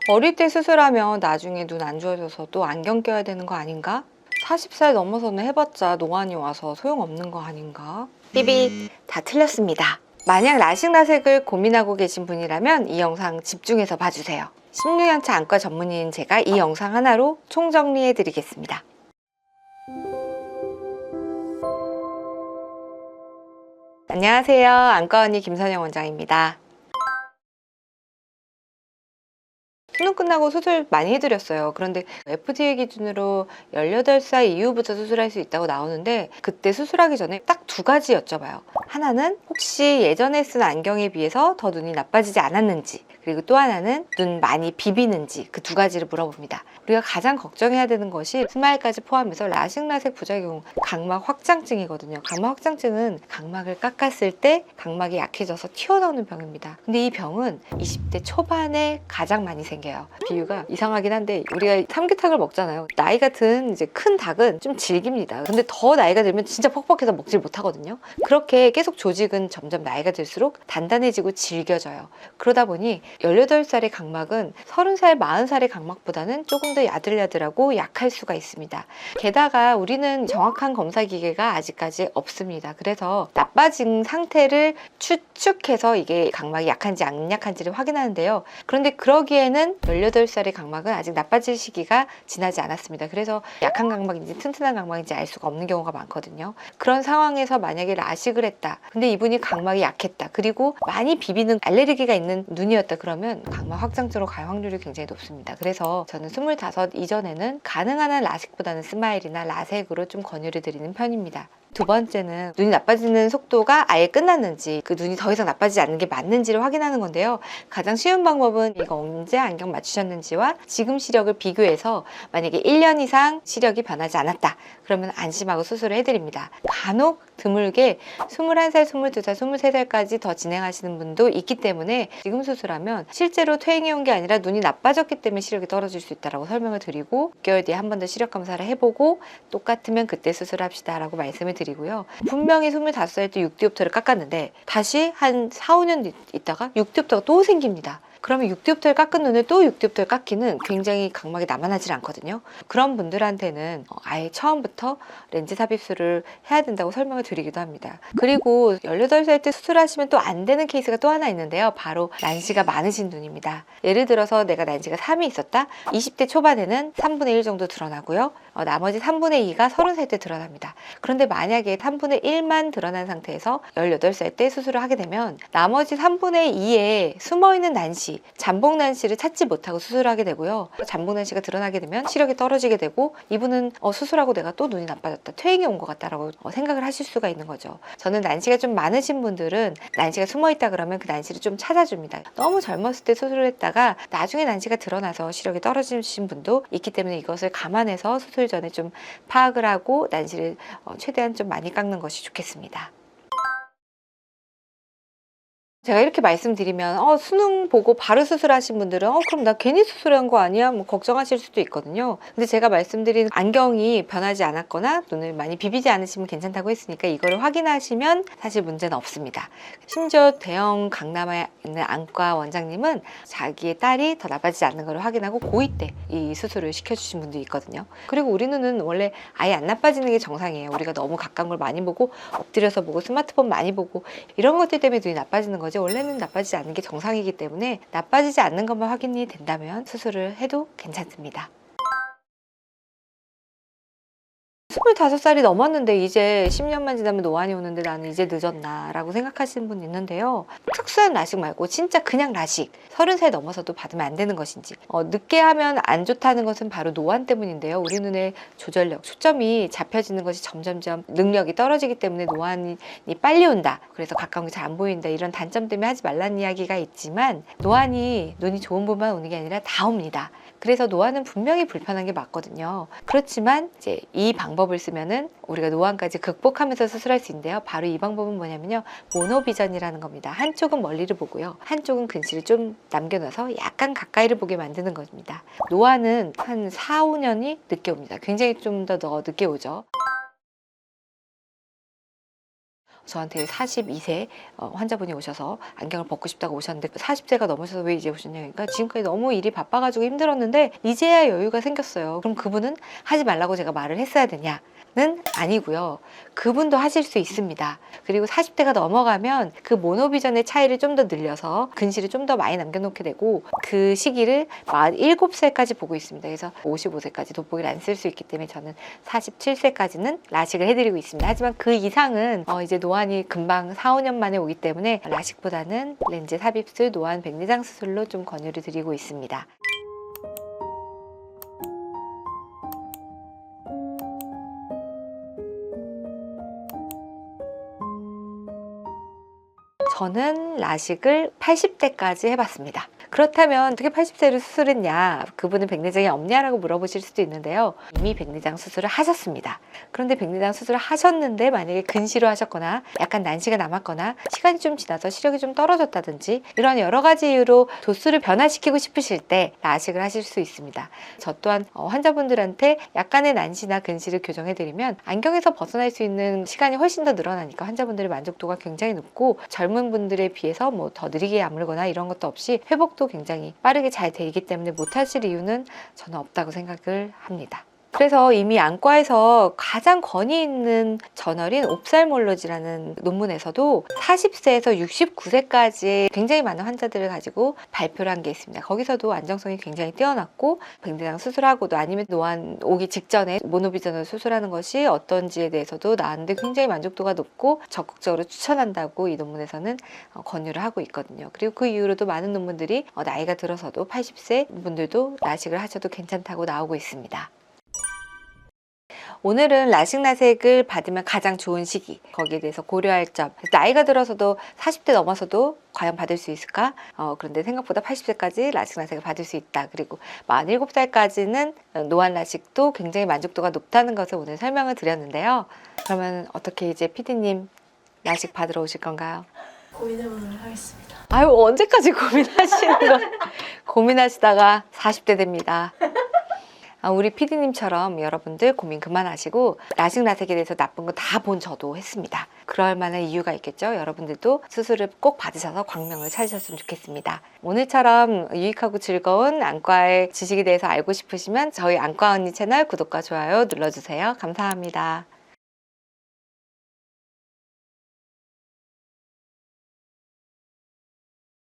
어릴 때 수술하면 나중에 눈 안 좋아져서 또 안경 껴야 되는 거 아닌가? 40살 넘어서는 해봤자 노안이 와서 소용없는 거 아닌가? 삐빅, 다 틀렸습니다. 만약 라식 라섹을 고민하고 계신 분이라면 이 영상 집중해서 봐주세요. 16년차 안과 전문의인 제가 이 영상 하나로 총정리해 드리겠습니다. 안녕하세요. 안과 언니 김선영 원장입니다. 수능 끝나고 수술 많이 해드렸어요. 그런데 FDA 기준으로 18살 이후부터 수술할 수 있다고 나오는데 그때 수술하기 전에 딱 두 가지 여쭤봐요. 하나는 혹시 예전에 쓴 안경에 비해서 더 눈이 나빠지지 않았는지, 그리고 또 하나는 눈 많이 비비는지, 그 두 가지를 물어봅니다. 우리가 가장 걱정해야 되는 것이 스마일까지 포함해서 라식 라섹 부작용, 각막 확장증이거든요. 각막 확장증은 각막을 깎았을 때 각막이 약해져서 튀어나오는 병입니다. 근데 이 병은 20대 초반에 가장 많이 생겨요. 비유가 이상하긴 한데 우리가 삼계탕을 먹잖아요. 나이가 든 이제 큰 닭은 좀 질깁니다. 근데 더 나이가 들면 진짜 퍽퍽해서 먹질 못하거든요. 그렇게 계속 조직은 점점 나이가 들수록 단단해지고 질겨져요. 그러다 보니 18살의 각막은 30살, 40살의 각막보다는 조금 더 야들야들하고 약할 수가 있습니다. 게다가 우리는 정확한 검사 기계가 아직까지 없습니다. 그래서 나빠진 상태를 추측해서 이게 각막이 약한지 안 약한지를 확인하는데요. 그런데 그러기에는 18살의 각막은 아직 나빠질 시기가 지나지 않았습니다. 그래서 약한 각막인지 튼튼한 각막인지 알 수가 없는 경우가 많거든요. 그런 상황에서 만약에 라식을 했다. 근데 이분이 각막이 약했다. 그리고 많이 비비는 알레르기가 있는 눈이었다. 그러면 각막 확장증으로 갈 확률이 굉장히 높습니다. 그래서 저는 25 이전에는 가능한 한 라식보다는 스마일이나 라섹으로 좀 권유를 드리는 편입니다. 두 번째는 눈이 나빠지는 속도가 아예 끝났는지, 그 눈이 더 이상 나빠지지 않는 게 맞는지를 확인하는 건데요. 가장 쉬운 방법은 이거 언제 안경 맞추셨는지와 지금 시력을 비교해서 만약에 1년 이상 시력이 변하지 않았다. 그러면 안심하고 수술을 해드립니다. 간혹 드물게 21살, 22살, 23살까지 더 진행하시는 분도 있기 때문에 지금 수술하면 실제로 퇴행해 온 게 아니라 눈이 나빠졌기 때문에 시력이 떨어질 수 있다고 설명을 드리고 6개월 뒤에 한 번 더 시력 검사를 해보고 똑같으면 그때 수술합시다 라고 말씀을 드리고요. 분명히 25살 때 6디옵터를 깎았는데 다시 한 4, 5년 있다가 6디옵터가 또 생깁니다. 그러면 6디옵터를 깎은 눈을 또 6디옵터를 깎기는 굉장히 각막이 남아나질 않거든요. 그런 분들한테는 아예 처음부터 렌즈 삽입술을 해야 된다고 설명을 드리기도 합니다. 그리고 18살 때 수술하시면 또 안 되는 케이스가 또 하나 있는데요. 바로 난시가 많으신 눈입니다. 예를 들어서 내가 난시가 3이 있었다. 20대 초반에는 3분의 1 정도 드러나고요. 나머지 3분의 2가 30살 때 드러납니다. 그런데 만약에 3분의 1만 드러난 상태에서 18살 때 수술을 하게 되면 나머지 3분의 2에 숨어있는 난시, 잠복 난시를 찾지 못하고 수술을 하게 되고요. 잠복 난시가 드러나게 되면 시력이 떨어지게 되고 이분은 수술하고 내가 또 눈이 나빠졌다, 퇴행이 온 것 같다라고 생각을 하실 수가 있는 거죠. 저는 난시가 좀 많으신 분들은 난시가 숨어있다 그러면 그 난시를 좀 찾아줍니다. 너무 젊었을 때 수술을 했다가 나중에 난시가 드러나서 시력이 떨어지신 분도 있기 때문에 이것을 감안해서 수술 전에 좀 파악을 하고 난시를 최대한 좀 많이 깎는 것이 좋겠습니다. 제가 이렇게 말씀드리면 수능 보고 바로 수술하신 분들은 그럼 나 괜히 수술한 거 아니야? 뭐 걱정하실 수도 있거든요. 근데 제가 말씀드린 안경이 변하지 않았거나 눈을 많이 비비지 않으시면 괜찮다고 했으니까 이거를 확인하시면 사실 문제는 없습니다. 심지어 대형 강남에 있는 안과 원장님은 자기의 딸이 더 나빠지지 않는 걸 확인하고 고2 때 이 수술을 시켜주신 분도 있거든요. 그리고 우리 눈은 원래 아예 안 나빠지는 게 정상이에요. 우리가 너무 가까운 걸 많이 보고 엎드려서 보고 스마트폰 많이 보고 이런 것들 때문에 눈이 나빠지는 거지 원래는 나빠지지 않는 게 정상이기 때문에 나빠지지 않는 것만 확인이 된다면 수술을 해도 괜찮습니다. 25살이 넘었는데 이제 10년만 지나면 노안이 오는데 나는 이제 늦었나 라고 생각하시는 분 있는데요. 특수한 라식 말고 진짜 그냥 라식 30살 넘어서도 받으면 안 되는 것인지 늦게 하면 안 좋다는 것은 바로 노안 때문인데요. 우리 눈의 조절력, 초점이 잡혀지는 것이 점점점 능력이 떨어지기 때문에 노안이 빨리 온다. 그래서 가까운 게 잘 안 보인다. 이런 단점 때문에 하지 말라는 이야기가 있지만 노안이 눈이 좋은 분만 오는 게 아니라 다 옵니다. 그래서 노안은 분명히 불편한 게 맞거든요. 그렇지만 이제 이 방법을 쓰면은 우리가 노안까지 극복하면서 수술할 수 있는데요. 바로 이 방법은 뭐냐면요. 모노비전이라는 겁니다. 한쪽은 멀리를 보고요. 한쪽은 근시를 좀 남겨놔서 약간 가까이를 보게 만드는 겁니다. 노안은 한 4, 5년이 늦게 옵니다. 굉장히 좀 더 늦게 오죠. 저한테 42세 환자분이 오셔서 안경을 벗고 싶다고 오셨는데 40세가 넘으셔서 왜 이제 오셨냐, 그러니까 지금까지 너무 일이 바빠가지고 힘들었는데 이제야 여유가 생겼어요. 그럼 그분은 하지 말라고 제가 말을 했어야 되냐? 는 아니고요. 그분도 하실 수 있습니다. 그리고 40대가 넘어가면 그 모노비전의 차이를 좀 더 늘려서 근시를 좀 더 많이 남겨놓게 되고, 그 시기를 47세까지 보고 있습니다. 그래서 55세까지 돋보기를 안 쓸 수 있기 때문에 저는 47세까지는 라식을 해드리고 있습니다. 하지만 그 이상은 이제 노안이 금방 4, 5년 만에 오기 때문에 라식보다는 렌즈 삽입술, 노안 백내장 수술로 좀 권유를 드리고 있습니다. 저는 라식을 80대까지 해봤습니다. 그렇다면 어떻게 80세를 수술했냐, 그분은 백내장이 없냐라고 물어보실 수도 있는데요. 이미 백내장 수술을 하셨습니다. 그런데 백내장 수술을 하셨는데 만약에 근시로 하셨거나 약간 난시가 남았거나 시간이 좀 지나서 시력이 좀 떨어졌다든지 이런 여러 가지 이유로 도수를 변화시키고 싶으실 때 라식을 하실 수 있습니다. 저 또한 환자분들한테 약간의 난시나 근시를 교정해드리면 안경에서 벗어날 수 있는 시간이 훨씬 더 늘어나니까 환자분들의 만족도가 굉장히 높고, 젊은 분들에 비해서 뭐 더 느리게 아물거나 이런 것도 없이 회복도 굉장히 빠르게 잘 되기 때문에 못하실 이유는 저는 없다고 생각을 합니다. 그래서 이미 안과에서 가장 권위 있는 저널인 옵살몰로지라는 논문에서도 40세에서 69세까지 굉장히 많은 환자들을 가지고 발표를 한 게 있습니다. 거기서도 안정성이 굉장히 뛰어났고, 백내장 수술하고도 아니면 노안 오기 직전에 모노비전을 수술하는 것이 어떤지에 대해서도 나왔는데 굉장히 만족도가 높고 적극적으로 추천한다고 이 논문에서는 권유를 하고 있거든요. 그리고 그 이후로도 많은 논문들이 나이가 들어서도 80세 분들도 라식을 하셔도 괜찮다고 나오고 있습니다. 오늘은 라식 라섹을 받으면 가장 좋은 시기, 거기에 대해서 고려할 점, 나이가 들어서도 40대 넘어서도 과연 받을 수 있을까? 그런데 생각보다 80세까지 라식 라섹을 받을 수 있다. 그리고 47살까지는 노안 라식도 굉장히 만족도가 높다는 것을 오늘 설명을 드렸는데요. 그러면 어떻게 이제 PD님 라식 받으러 오실 건가요? 고민해보도록 하겠습니다. 아유, 언제까지 고민하시는 거? 고민하시다가 40대 됩니다. 우리 PD님처럼 여러분들 고민 그만하시고, 라식 라섹에 대해서 나쁜 거 다 본 저도 했습니다. 그럴 만한 이유가 있겠죠. 여러분들도 수술을 꼭 받으셔서 광명을 찾으셨으면 좋겠습니다. 오늘처럼 유익하고 즐거운 안과의 지식에 대해서 알고 싶으시면 저희 안과 언니 채널 구독과 좋아요 눌러주세요. 감사합니다.